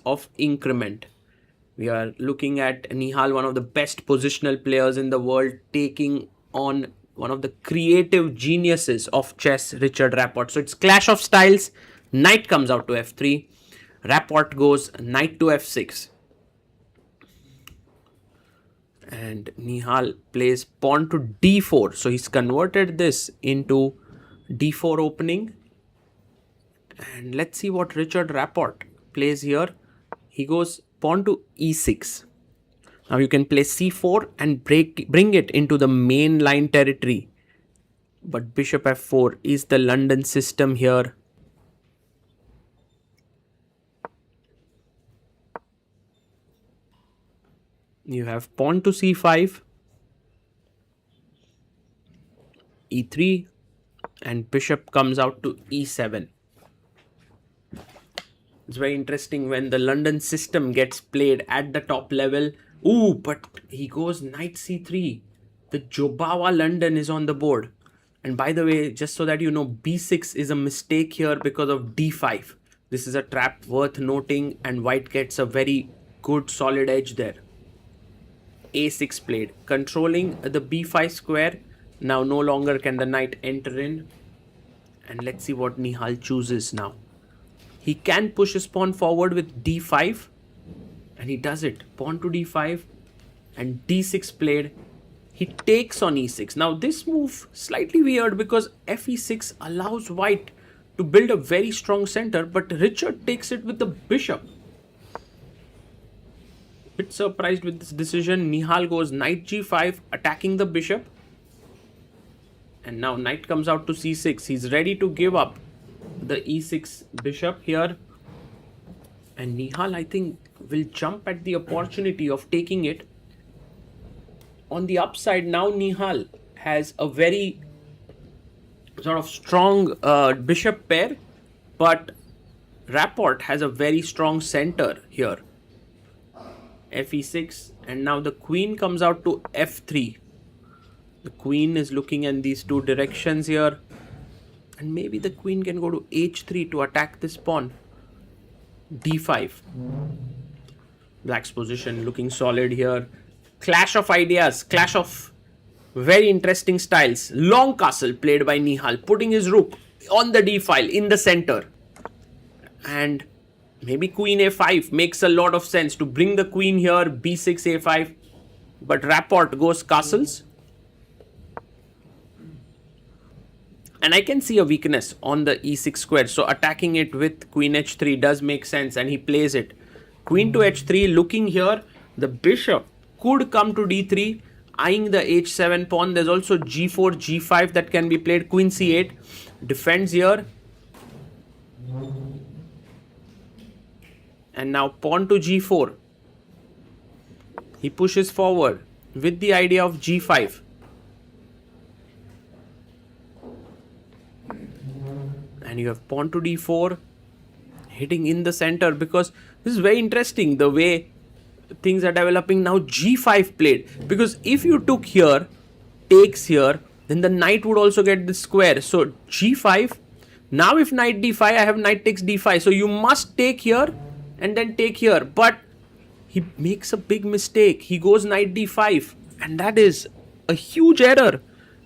of increment. We are looking at Nihal, one of the best positional players in the world, taking on one of the creative geniuses of chess, Richard Rapport. So it's clash of styles. Knight comes out to f3. Rapport goes knight to f6. And Nihal plays pawn to d4. So he's converted this into d4 opening. And let's see what Richard Rapport plays here. He goes pawn to e6. Now you can play c4 and bring it into the main line territory. But bishop f4 is the London system here. You have pawn to c5, e3, and bishop comes out to e7. It's very interesting when the London system gets played at the top level. Ooh, but he goes knight c3. The Jobawa London is on the board. And by the way, just so that you know, b6 is a mistake here because of d5. This is a trap worth noting, and white gets a very good solid edge there. a6 played, controlling the b5 square. Now no longer can the knight enter in. And let's see what Nihal chooses now. He can push his pawn forward with d5, and he does it. Pawn to d5 and d6 played. He takes on e6. Now this move slightly weird because fe6 allows white to build a very strong center, but Richard takes it with the bishop. Bit surprised with this decision. Nihal goes knight g5, attacking the bishop. And now knight comes out to c6. He's ready to give up the e6 bishop here. And Nihal, I think, will jump at the opportunity of taking it. On the upside, now Nihal has a very sort of strong bishop pair, but Rapport has a very strong center here. fe6, and now the queen comes out to f3. The queen is looking in these two directions here, and maybe the queen can go to h3 to attack this pawn. d5. Black's position looking solid here. Clash of ideas, clash of very interesting styles. Long castle played by Nihal, putting his rook on the d file in the center. And maybe queen a5 makes a lot of sense to bring the queen here, b6, a5. But Rapport goes castles. And I can see a weakness on the e6 square. So attacking it with queen h3 does make sense, and he plays it. Queen to h3, looking here. The bishop could come to d3, eyeing the h7 pawn. There's also g4, g5 that can be played. Queen c8 defends here. And now pawn to g4. He pushes forward with the idea of g5. And you have pawn to d4, hitting in the center, because this is very interesting the way things are developing. Now g5 played, because if you took here, takes here, then the knight would also get the square. So g5. Now if knight d5, I have knight takes d5. So you must take here and then take here. But he makes a big mistake. He goes knight d5, and that is a huge error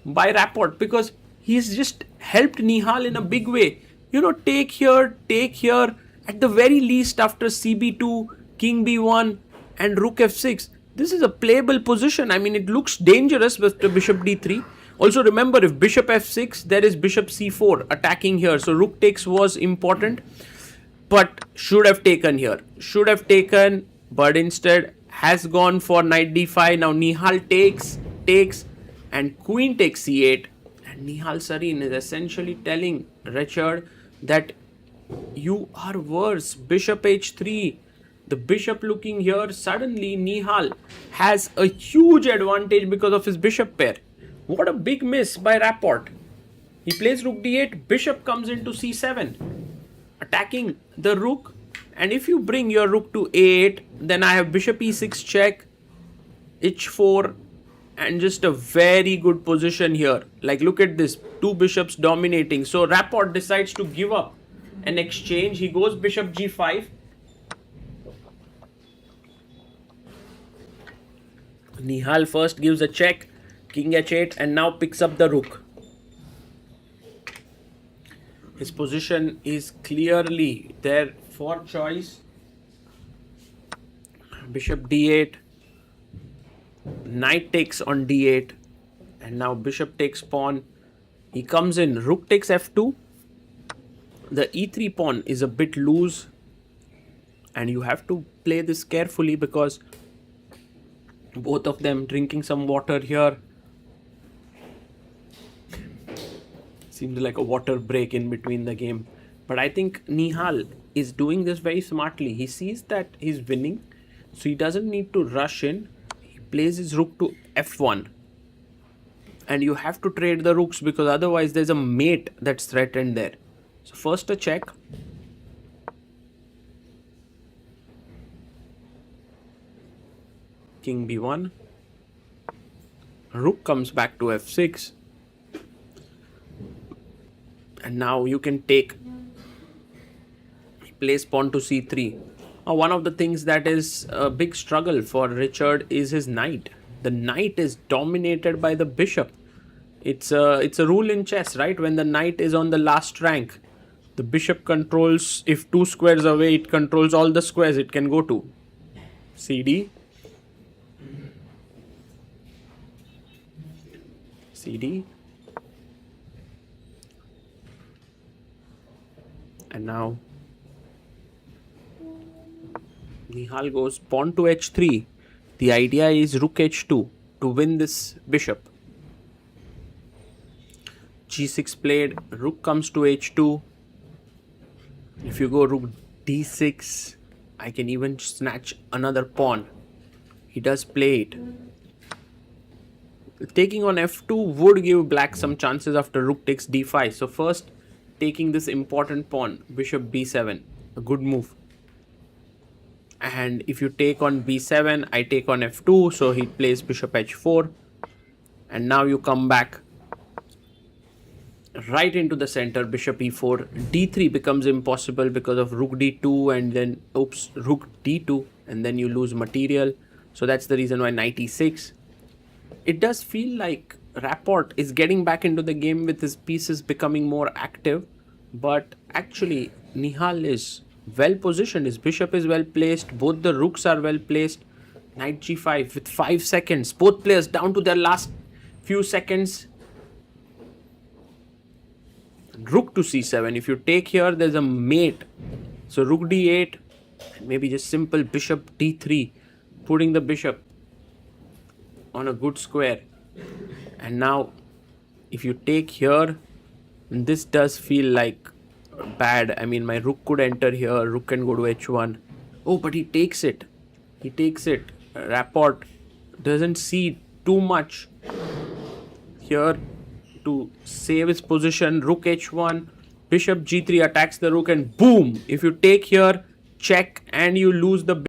by Rapport, because he's just helped Nihal in a big way. You know, take here, at the very least after cb2, king b1 and rook f6. This is a playable position. I mean, it looks dangerous with the bishop d3. Also remember, if bishop f6, there is bishop c4 attacking here. So rook takes was important, but should have taken here. Should have taken, but instead has gone for knight d5. Now Nihal takes, and queen takes c8. And Nihal Sarin is essentially telling Richard that you are worse. Bishop h3. The bishop looking here. Suddenly Nihal has a huge advantage because of his bishop pair. What a big miss by Rapport. He plays rook d8. Bishop comes into c7, attacking the rook. And if you bring your rook to a8, then I have bishop e6 check, h4, and just a very good position here. Like, look at this, two bishops dominating. So Rapport decides to give up an exchange. He goes bishop g5, Nihal first gives a check, king h8, and now picks up the rook. His position is clearly there for choice. Bishop d8, knight takes on d8, and now bishop takes pawn. He comes in, rook takes f2. The e3 pawn is a bit loose, and you have to play this carefully because both of them drinking some water here. Seems like a water break in between the game. But I think Nihal is doing this very smartly. He sees that he's winning, so he doesn't need to rush in. He plays his rook to f1. And you have to trade the rooks because otherwise there's a mate that's threatened there. So first a check. King b1. Rook comes back to f6. And now you can take. He plays pawn to c3. One of the things that is a big struggle for Richard is his knight. The knight is dominated by the bishop. It's a rule in chess, right? When the knight is on the last rank, the bishop controls, if 2 squares away, it controls all the squares it can go to. CD. CD. And now Nihal goes pawn to h3. The idea is rook h2 to win this bishop. g6 played, rook comes to h2. If you go rook d6, I can even snatch another pawn. He does play it. Taking on f2 would give black some chances after rook takes d5. So first, taking this important pawn, bishop b7, a good move. And if you take on b7, I take on f2, so he plays bishop h4. And now you come back right into the center, bishop e4. d3 becomes impossible because of rook d2 and then, rook d2, and then you lose material. So that's the reason why knight e6. It does feel like Rapport is getting back into the game with his pieces becoming more active. But actually, Nihal is well positioned. His bishop is well placed. Both the rooks are well placed. Knight g5 with 5 seconds. Both players down to their last few seconds. Rook to c7. If you take here, there's a mate. So rook d8. And maybe just simple bishop d3. Putting the bishop on a good square. And now, if you take here, this does feel like bad. I mean, my rook could enter here. Rook can go to h1. Oh, but he takes it. He takes it. Rapport doesn't see too much here to save his position. Rook h1. Bishop g3 attacks the rook and boom. If you take here, check and you lose the